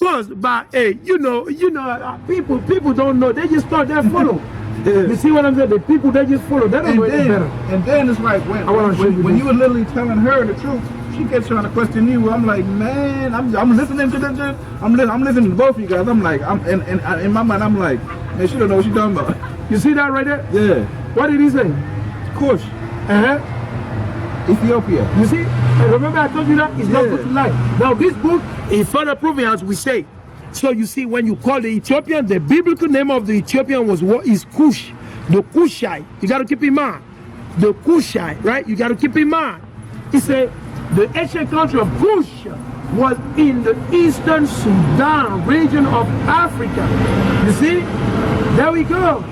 course, but hey, people don't know. They just thought they follow. You see what I'm saying? The people they just follow. They don't know any better. And then it's like when you were literally telling her the truth, she kept trying to question you. I'm like, man, I'm listening to this. I'm listening to both of you guys. I'm like, in my mind, I'm like, man, she don't know what she's talking about. You see that right there? Yeah. What did he say? Kush. Ethiopia. You see? And remember I told you that? It's not good to lie. Now this book is further proving, as we say. So you see, when you call the Ethiopian, the biblical name of the Ethiopian was what is Cush. The Cushite. You got to keep in mind. The Cushite, right? You got to keep in mind. He said the ancient country of Cush was in the eastern Sudan region of Africa. You see? There we go.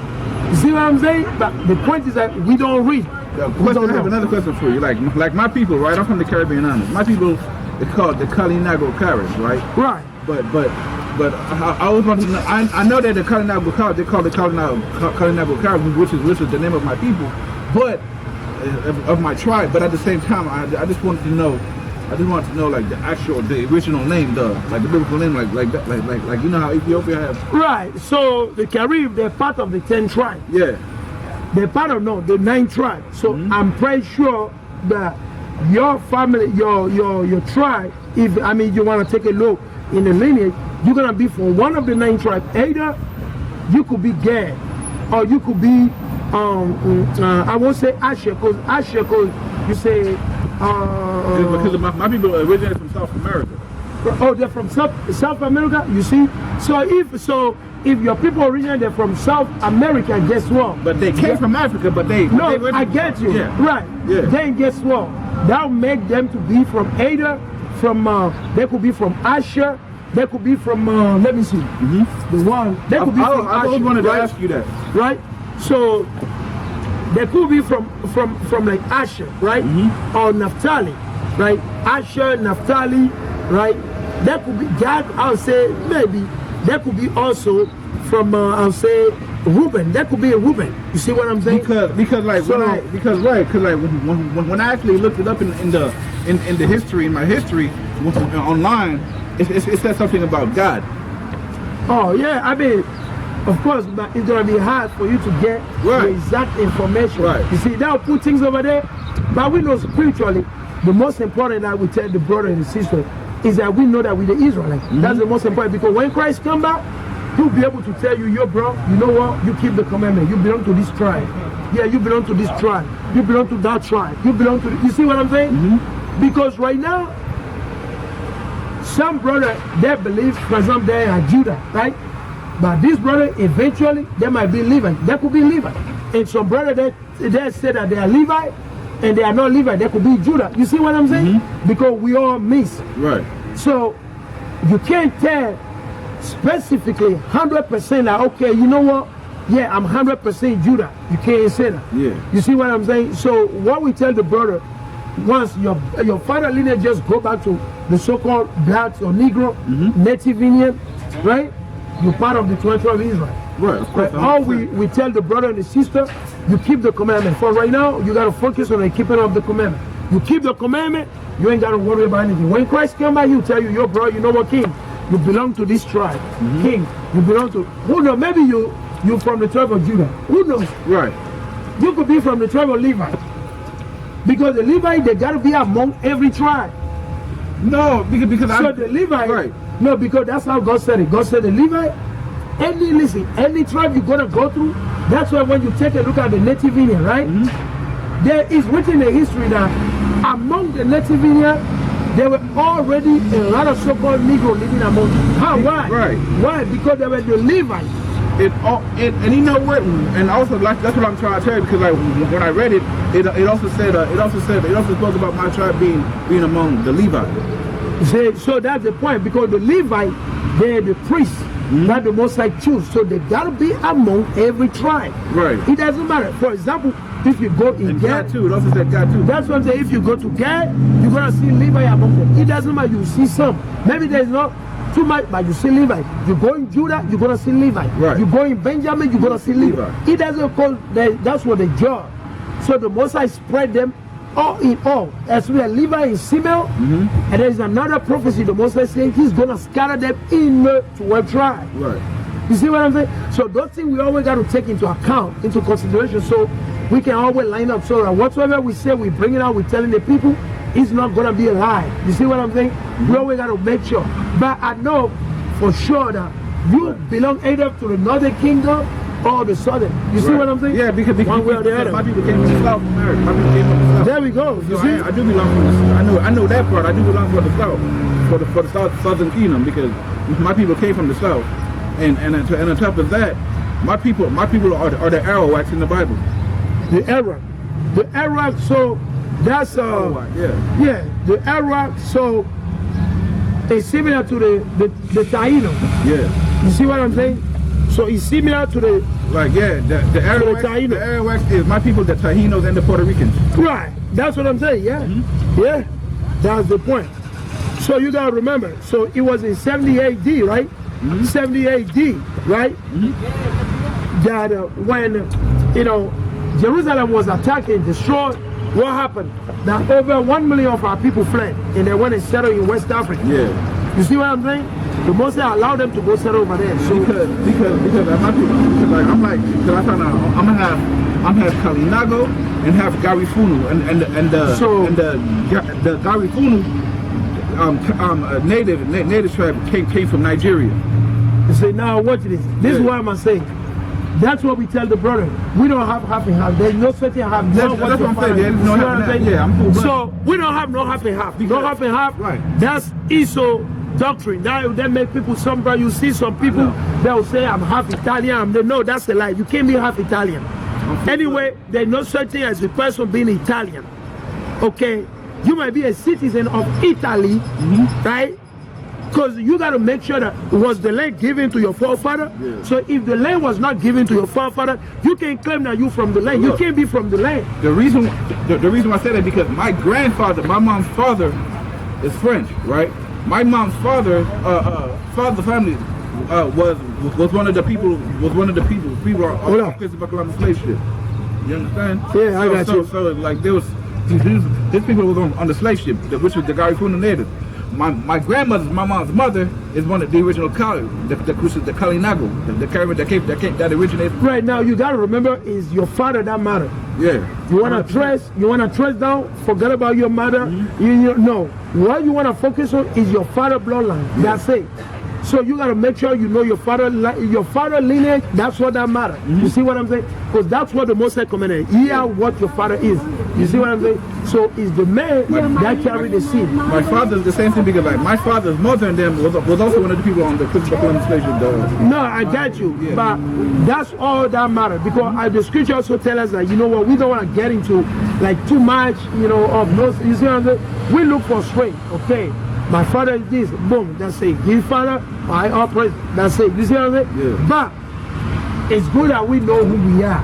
You see what I'm saying? But the point is that we don't read. I have another question for you. Like my people, right? I'm from the Caribbean Islands. My people, it's called the Kalinago Parish, right? Right. But I was wanting to know. I know that the Kalinago Parish, they call it Kalinago Parish, which is the name of my people, but of my tribe. But at the same time, I just wanted to know. Like the original name, like the biblical name, like you know how Ethiopia has. Right. So the Carib, they're part of the 10 tribes. Yeah. They're part of the 9 tribes. So I'm pretty sure that your family, your tribe, if you want to take a look in the lineage, you're gonna be from one of the 9 tribes. Either you could be Gaue, or you could be I won't say Asher, because you say because my people originate from South America. Oh, they're from South America. You see, so if your people originate from South America, guess what? But they came from Africa, but they I get you. Yeah. Right. Yeah. Then guess what? That'll make them to be from either from they could be from Asher, they could be from let me see. The one they could be from Asher. I always wanted to ask you that. Right? So they could be from like Asher, right? Or Naphtali, right? Asher, Naphtali, right? That could be God, I'll say maybe. That could be also from I'll say Reuben. That could be a Reuben. You see what I'm saying? Because when I actually looked it up in the history, in my history online, it said something about God. Oh yeah, of course, but it's gonna be hard for you to get the exact information. Right. You see, they'll put things over there, but we know spiritually, the most important that we tell the brother and the sister is that we know that we're the Israelites. That's the most important, because when Christ comes back, he'll be able to tell you, yo bro, you know what? You keep the commandment. You belong to this tribe. Yeah, you belong to this tribe. You belong to that tribe. You belong to. You see what I'm saying? Because right now, some brother they believe, for example, they are Judah, right? But this brother eventually they might be Levi. They could be Levi, and some brother they say that they are Levi, and they are not Levi. They could be Judah. You see what I'm saying? Because we all mix. Right. So you can't tell specifically 100% like, okay, you know what? Yeah, I'm 100% Judah. You can't say that. Yeah. You see what I'm saying? So what we tell the brother, once your father lineage just go back to the so-called blacks or Negro, Native Indian, right? You're part of the 12 of Israel. Right, of course. All we tell the brother and the sister, you keep the commandment. For right now, you got to focus on the keeping of the commandment. You keep the commandment, you ain't got to worry about anything. When Christ comes by, he'll tell you, yo bro, you know what, king? You belong to this tribe. King, you belong to, who knows, maybe you're from the tribe of Judah. Who knows? Right. You could be from the tribe of Levi. Because the Levi, they got to be among every tribe. No, because so the Levi, right. No, because that's how God said it. God said the Levi, any tribe you're going to go through, that's why when you take a look at the Native Indian, right? There is written in history that among the Native Indian, there were already a lot of so-called Negro living among them. How? Why? Right. Why? Because they were the Levites. And you know what? And also, like, that's what I'm trying to tell you, because like when I read it, it also spoke about my tribe being among the Levites. So that's the point, because the Levite, they're the priests that the Most High choose. So they gotta be among every tribe. Right. It doesn't matter. For example, if you go in Gaue too, it also said God too. That's what I'm saying. If you go to Gaue, you're gonna see Levi among them. It doesn't matter. You see some. Maybe there's not too much, but you see Levi. You go in Judah, you're gonna see Levi. Right. You go in Benjamin, you're gonna see Levi. It doesn't call. That's what they job. So the Most High spread them all in all, as we are Levi is female, and there is another prophecy the Most High saying he's gonna scatter them in the 12 tribes. Right. You see what I'm saying? So those things we always got to take into account, into consideration, so we can always line up so that whatsoever we say, we bring it out, we're telling the people, it's not gonna be a lie. You see what I'm saying? We always got to make sure. But I know for sure that you belong either to the northern kingdom or the southern. You see what I'm saying? Yeah, because one way or the other. My people came from the south, America. My people came from the south. There we go. You So see? I do belong from the south. I know that part. I do belong for the south, for the southern kingdom, because my people came from the south, and on top of that, my people are the Arawaks in the Bible. The Arawak. So that's yeah, the Arawak. So it's similar to the Taino. Yeah. You see what I'm saying? So it's similar to the the Arawaks is my people, the Taínos and the Puerto Ricans. Right. That's what I'm saying. Yeah. Yeah. That's the point. So you gotta remember. So it was in 70 AD, right? 70 AD, right? That when Jerusalem was attacked and destroyed, what happened? That over 1 million of our people fled, and they went and settled in West Africa. Yeah. You see what I'm saying? The Most High allowed them to go settle over there. So because my people, because I found out I'm gonna have Kalinago and have Garifunu and the Garifunu native tribe came from Nigeria. you say, now watch this. This is what I'm saying. That's what we tell the brother. We don't have half and half. There's no certain half. That's what I'm saying. No half and half. Yeah, I'm cool. So we don't have no half and half. No half and half. Right. That's ISO doctrine. That make people, some brother, you see some people, they'll say I'm half Italian. No, that's a lie. You can't be half Italian. Anyway, there's no such thing as a person being Italian. Okay? You might be a citizen of Italy, right? Because you got to make sure that was the land given to your forefather. Yeah. So if the land was not given to your forefather, you can claim that you from the land. Look, you can't be from the land. The reason I said that because my grandfather, my mom's father, is French, right? My mom's father, family was one of the people. People are on the slave ship. You understand? Yeah, I got you. So like there was these people was on the slave ship, which was the Garifuna native. My grandmother, my mom's mother, is one of the original Kali, the Kalinago, the caravan that originated. Right now, you gotta remember, is your father that matter. Yeah. You wanna trace down, forget about your mother. No. What you wanna focus on is your father bloodline. Yeah. That's it. So you gotta make sure you know your father lineage. That's what that matters. You see what I'm saying? Because that's what the Most High commanded. Hear what your father is. You see what I'm saying? So it's the man that carry the seed. My father's the same thing because like my father's mother and them was also one of the people on the Christian slave. No, I got you. Yeah. But that's all that matters because the scripture also tell us that, you know what, we don't want to get into like too much, of those. You see what I'm saying? We look for strength. Okay. My father is this, boom, that's it. His father, I operate, that's it. You see what I'm saying? Yeah. But it's good that we know who we are.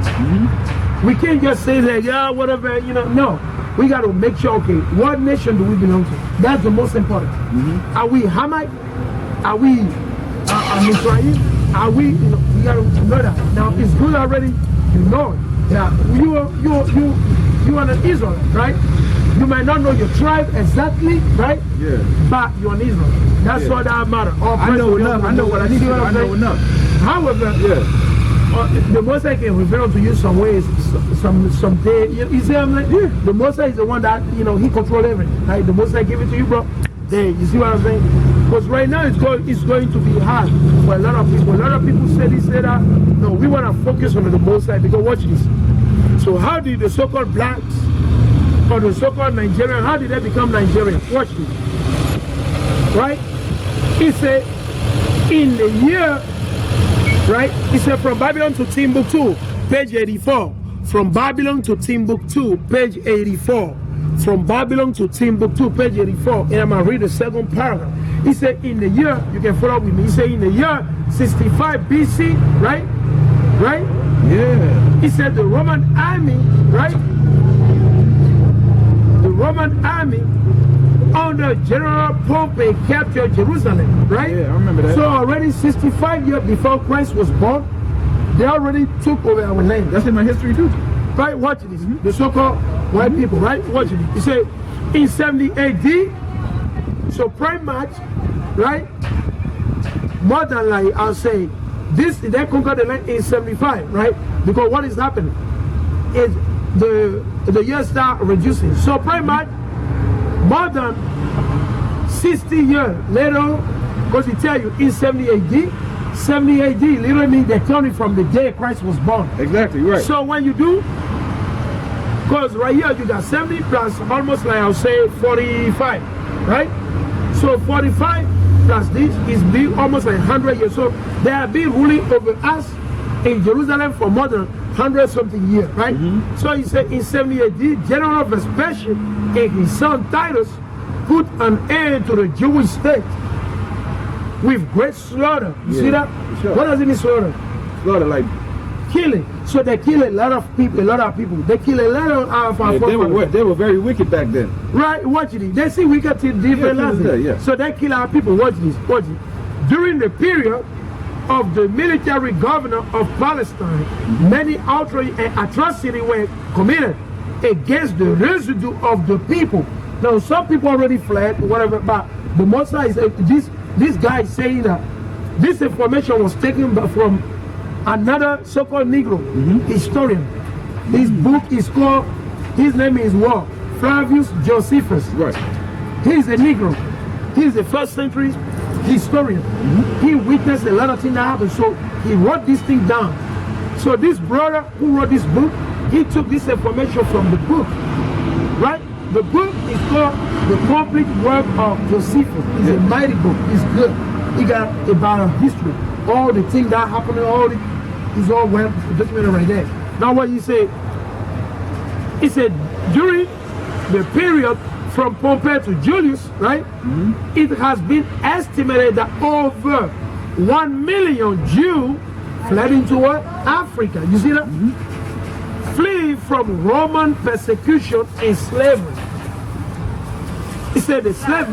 We can't just say that, yeah, whatever, no. We got to make sure, okay, what nation do we belong to? That's the most important. Are we Hamite? Are we Mizraim? Are we, we got to know that. Now, it's good already, you know it. Yeah, you are an Israelite, right? You might not know your tribe exactly, right? Yeah. But you're an Israel. That's all that matters. I know enough. I know what I need to do. I know enough. However, the Most High can reveal to you some ways, some day. You see what I'm saying? Yeah. The Most High is the one that, he controls everything. Right? The Most High give it to you, bro. There, you see what I'm saying? Because right now it's going to be hard for a lot of people. A lot of people say this, say that. No, we want to focus on the Most High because watch this. So how did the so-called blacks or the so-called Nigerian, how did they become Nigerian? Watch this. Right? He said, in the year, right? He said, from Babylon to Timbuktu, page 84. From Babylon to Timbuktu, page 84. From Babylon to Timbuktu, page 84. And I'm going to read the second paragraph. He said, in the year, you can follow with me. He said, in the year 65 BC, right? Right? Yeah. He said, the Roman army, right? The Roman army under General Pompey captured Jerusalem, right? Yeah, I remember that. So already 65 years before Christ was born, they already took over our land. That's in my history too. Right, watch this. The so-called white people, right? Watch it. He said in 70 AD, so pretty much, right? More than like I'll say, they conquered the land in 75, right? Because what is happening is the years start reducing. So pretty much more than 60 years later, because he tell you in 70 AD literally means they're counting from the day Christ was born. Exactly, right. So when you do, because right here you got 70 plus almost like I'll say 45, right? So 45 plus this is being almost like 100 years. So they have been ruling over us in Jerusalem for more than 100 something years, right? So he said in 70 AD, General Vespasian and his son Titus put an end to the Jewish state with great slaughter. You see that? Sure. What does it mean slaughter? Slaughter, like killing. So they kill a lot of people. They kill a lot of our forefathers. They were very wicked back then. Right, watch it. They see wicked till different levels. So they kill our people. Watch this. Watch it. During the period of the military governor of Palestine, many outrage and atrocity were committed against the residue of the people. Now some people already fled, whatever, but the Most High is this guy is saying that this information was taken from another so-called Negro historian. His book is called, his name is what? Flavius Josephus. Right. He's a Negro. He's a first century historian. He witnessed a lot of things that happened. So he wrote this thing down. So this brother who wrote this book, he took this information from the book. Right? The book is called The Complete Work of Josephus. It's a mighty book. It's good. He got about a history. All the things that happened, all the, it's all well documented right there. Now what he said during the period from Pompey to Julius, right? It has been estimated that over 1 million Jews fled into what? Africa. You see that? Flee from Roman persecution and slavery. He said the slave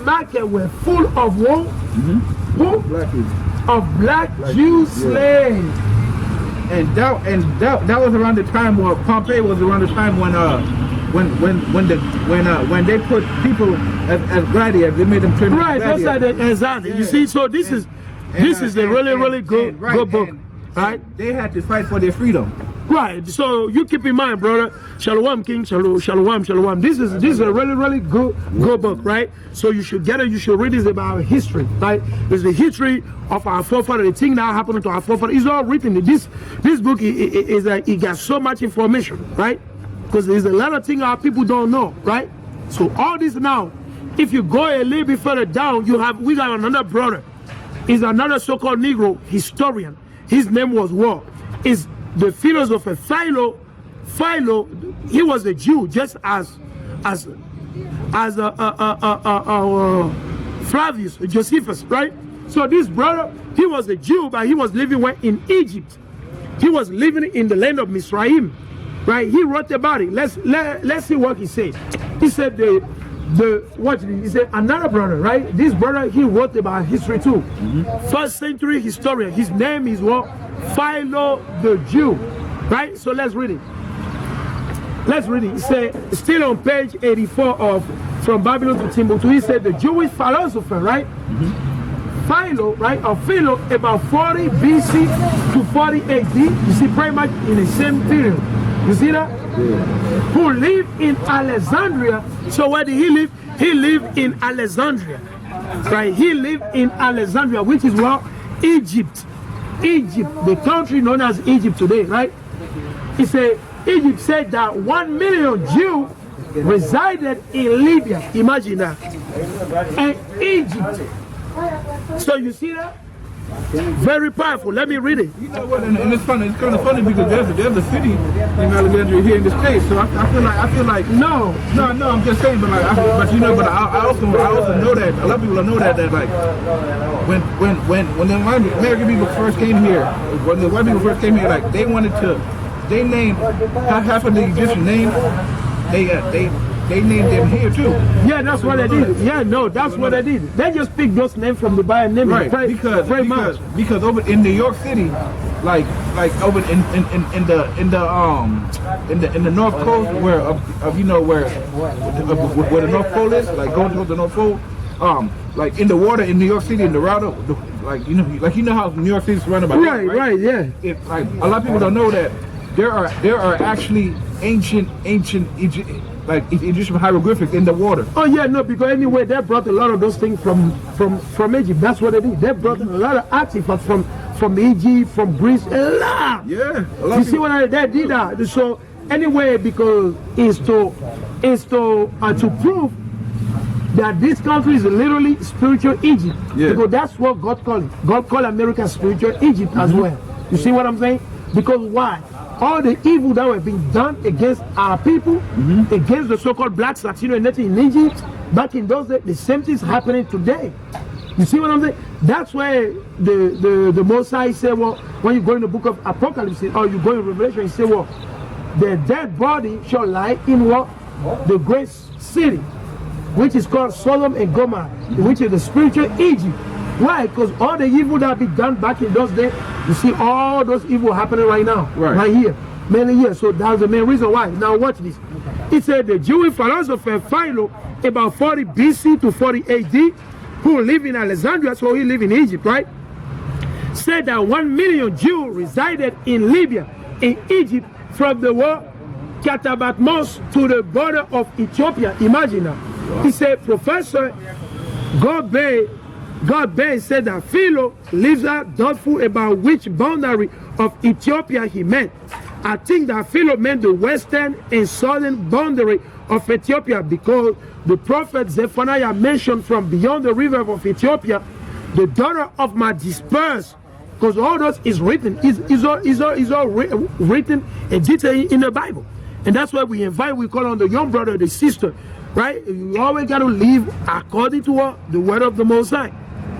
market were full of what? Of black Jew slaves. And that was around the time where Pompey was around the time when they put people as gladiators, they made them turn into gladiators. That's like exactly. You see, so this is a really good book. Right? They had to fight for their freedom. Right. So you keep in mind, brother. Shalom, King. Shalom. This is a really good book, right? So you should get it. You should read this about history, right? It's the history of our forefathers, the thing that happened to our forefathers. It's all written. This book is it got so much information, right? Because there's a lot of things our people don't know, right? So all this now, if you go a little bit further down, we got another brother. He's another so-called Negro historian. His name was what? Is the philosopher Philo. He was a Jew, just as Flavius Josephus, right? So this brother, he was a Jew, but he was living in Egypt. He was living in the land of Misraim, right? He wrote about it. Let's see what he said. He said he said another brother, right? This brother, he wrote about history too. First century historian. His name is what? Philo the Jew, right? So let's read it. He said, still on page 84 of From Babylon to Timbuktu, he said the Jewish philosopher, right? Philo, right? Or Philo, about 40 BC to 40 AD. You see, pretty much in the same period. You see that? Who lived in Alexandria. So where did he live? He lived in Alexandria, right? He lived in Alexandria, which is what? Egypt, the country known as Egypt today, right? He said Egypt said that 1 million Jews resided in Libya. Imagine that. And Egypt. So you see that? Very powerful. Let me read it. You know what? And it's funny. It's kind of funny because there's a city in Alexandria here in this place. So I feel like no. I'm just saying, but I also know that a lot of people know that like when the American people first came here, like they named half of the Egyptian name. They named them here too. Yeah, that's what they did. Yeah, no, that's what they did. They just picked those names from the Bible name. Right, because over in New York City, like over in the North Coast where you know where the North Pole is, like going towards the North Pole, like in the water in New York City in the route, like you know how New York City is surrounded by water, right, yeah. Like a lot of people don't know that there are actually ancient Egyptian hieroglyphics in the water. Oh yeah, no, because anyway they brought a lot of those things from Egypt. That's what they did. They brought a lot of artifacts from Egypt, from Greece, a lot. Yeah, a lot. You see what they did that? So anyway, because it's to prove that this country is literally spiritual Egypt. Yeah. Because that's what God called it. God called America spiritual Egypt as well. You see what I'm saying? Because why? All the evil that were being done against our people, against the so-called blacks, Latino, and Native in Egypt, back in those days, the same thing is happening today. You see what I'm saying? That's why the Mosai said, well, when you go in the book of Apocalypse, or you go in Revelation, he said, well, the dead body shall lie in what? The great city, which is called Sodom and Gomorrah, which is the spiritual Egypt. Why? Because all the evil that be done back in those days, you see all those evil happening right now, right here, mainly here. So that's the main reason why. Now watch this. It said the Jewish philosopher Philo, about 40 BC to 40 AD, who lived in Alexandria, so he lived in Egypt, right? Said that 1 million Jews resided in Libya, in Egypt, from the war Katabatmos to the border of Ethiopia. Imagine now. He said, Professor Gaue said that Philo lives out doubtful about which boundary of Ethiopia he meant. I think that Philo meant the western and southern boundary of Ethiopia, because the prophet Zephaniah mentioned from beyond the river of Ethiopia, the daughter of my dispersed, because all those is written, is all written and detailed in the Bible. And that's why we call on the young brother, the sister, right? You always got to live according to what? The word of the Most High,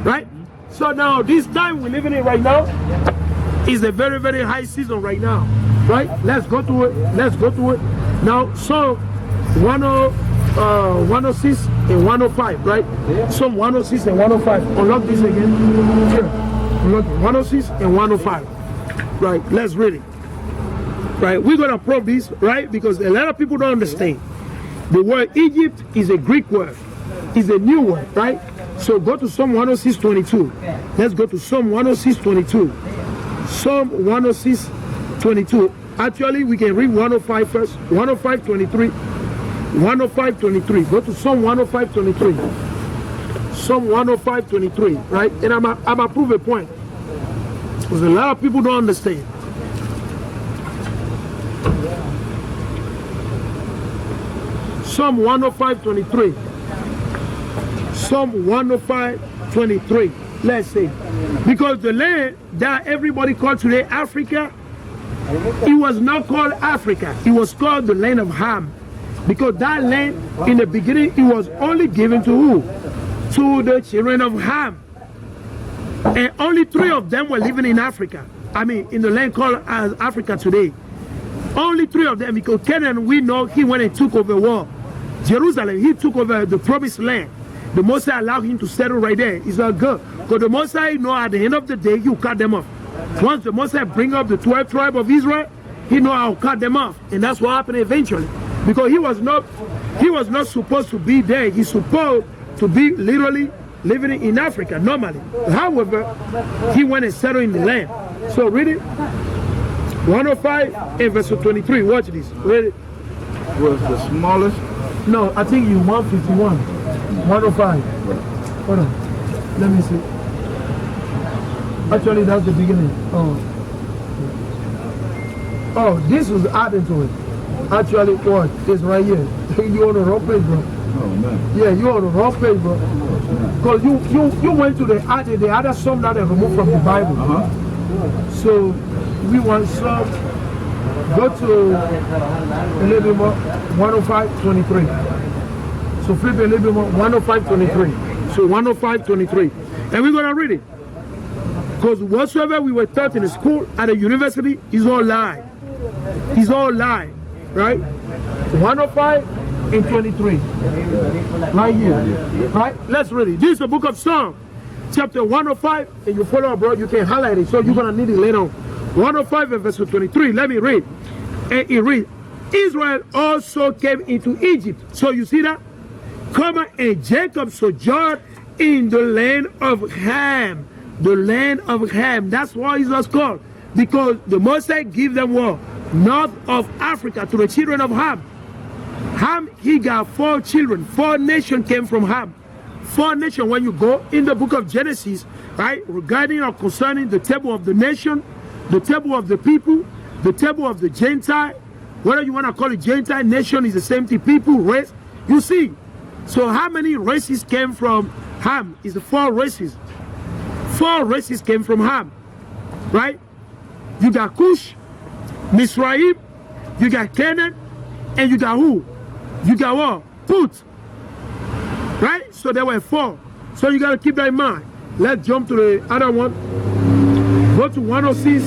right? So now, this time we're living in right now is a very, very high season right now, right? Let's go to it. Now, Psalm 106 and 105, right? Psalm 106 and 105. Unlock this again. Sure. Unlock 106 and 105. Right, let's read it. Right, we're going to prove this, right? Because a lot of people don't understand. The word Egypt is a Greek word. It's a new word, right? So go to Psalm 106:22. Let's go to Psalm 106:22. Psalm 106:22. Actually, we can read 105 first. 105:23. 105:23. Go to Psalm 105:23. Psalm 105:23, right? And I'm gonna prove a point. Because a lot of people don't understand. Psalm 105:23. Psalm 105:23. Let's say, because the land that everybody called today Africa, it was not called Africa. It was called the land of Ham. Because that land, in the beginning, it was only given to who? To the children of Ham. And only 3 of them were living in Africa. I mean, in the land called as Africa today. Only 3 of them, because Canaan, we know he went and took over war. Jerusalem, he took over the promised land. The Mosai allowed him to settle right there. It's not good. Because the Mosai know at the end of the day, you cut them off. Once the Mosai bring up the 12 tribe of Israel, he know how to cut them off. And that's what happened eventually. Because he was not supposed to be there. He's supposed to be literally living in Africa normally. However, he went and settled in the land. So read it. 105 and verse 23. Watch this. Read it. Was the smallest? No, I think you 151. 105. Hold on. Let me see. Actually, that's the beginning. Oh, this was added to it. Actually, what? It's right here. You on the wrong page, bro. Oh, man. Yeah, you on the wrong page, bro. Because you went to the other psalm that they removed from the Bible. So, we want some. Go to a little bit more. 105:23. So flip a little bit more. 105:23. So 105:23. And we're going to read it. Because whatsoever we were taught in the school, at the university, is all lie. It's all lie. Right? 105 and 23. Right here. Right? Let's read it. This is the book of Psalms, chapter 105. And you follow, bro, you can highlight it. So you're going to need it later on. 105 and verse 23. Let me read. And it reads, Israel also came into Egypt. So you see that? Come and Jacob sojourned in the land of Ham. The land of Ham. That's why it was called. Because the Moses gave them what? North of Africa to the children of Ham. Ham, he got 4 children. 4 nations came from Ham. 4 nations. When you go in the book of Genesis, right, regarding or concerning the table of the nation, the table of the people, the table of the Gentile, whether you want to call it Gentile, nation is the same thing, people, race, you see. So how many races came from Ham? It's 4 races. 4 races came from Ham, right? You got Cush, Mizraim, you got Canaan, and you got who? You got what? Put. Right? So there were 4. So you got to keep that in mind. Let's jump to the other one. Go to 106.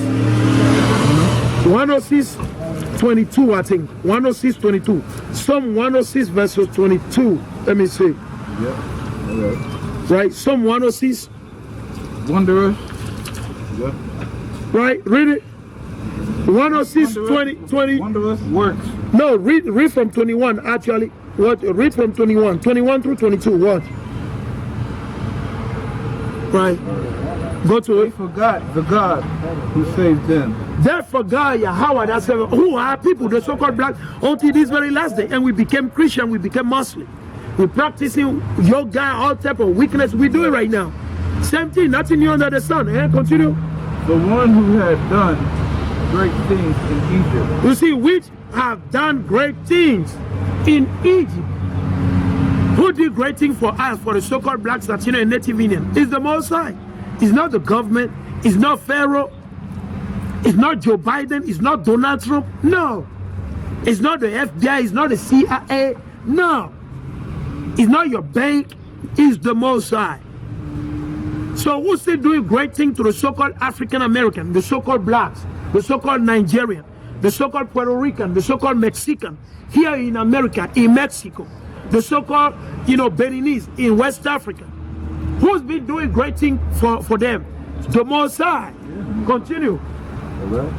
106, 22, I think. 106, 22. Psalm 106, verse 22. Let me see. Yeah. All right. Right? Psalm 106. Wanderers. Yeah. Right? Read it. 106, 20. Wanderers works. No, read from 21, actually. What? Read from 21. 21 through 22. What? Right. Go to They it. forgot the God who saved them. They forgot Yahawah. That's who are people, the so-called black, until this very last day. And we became Christian, we became Muslim. We're practicing yoga, all type of weakness. We do it right now. Same thing, nothing new under the sun. Continue. The one who had done great things in Egypt. You see, which have done great things in Egypt. Who did great things for us, for the so-called blacks, Latino, and Native Indian? It's the Most High. It's not the government. It's not Pharaoh. It's not Joe Biden. It's not Donald Trump. No. It's not the FBI. It's not the CIA. No. It's not your bank. It's the Most High. So who's still doing great things to the so-called African American, the so-called blacks, the so-called Nigerian, the so-called Puerto Rican, the so-called Mexican, here in America, in Mexico, the so-called, Beninese in West Africa? Who's been doing great things for them? The Most High. Continue. All right.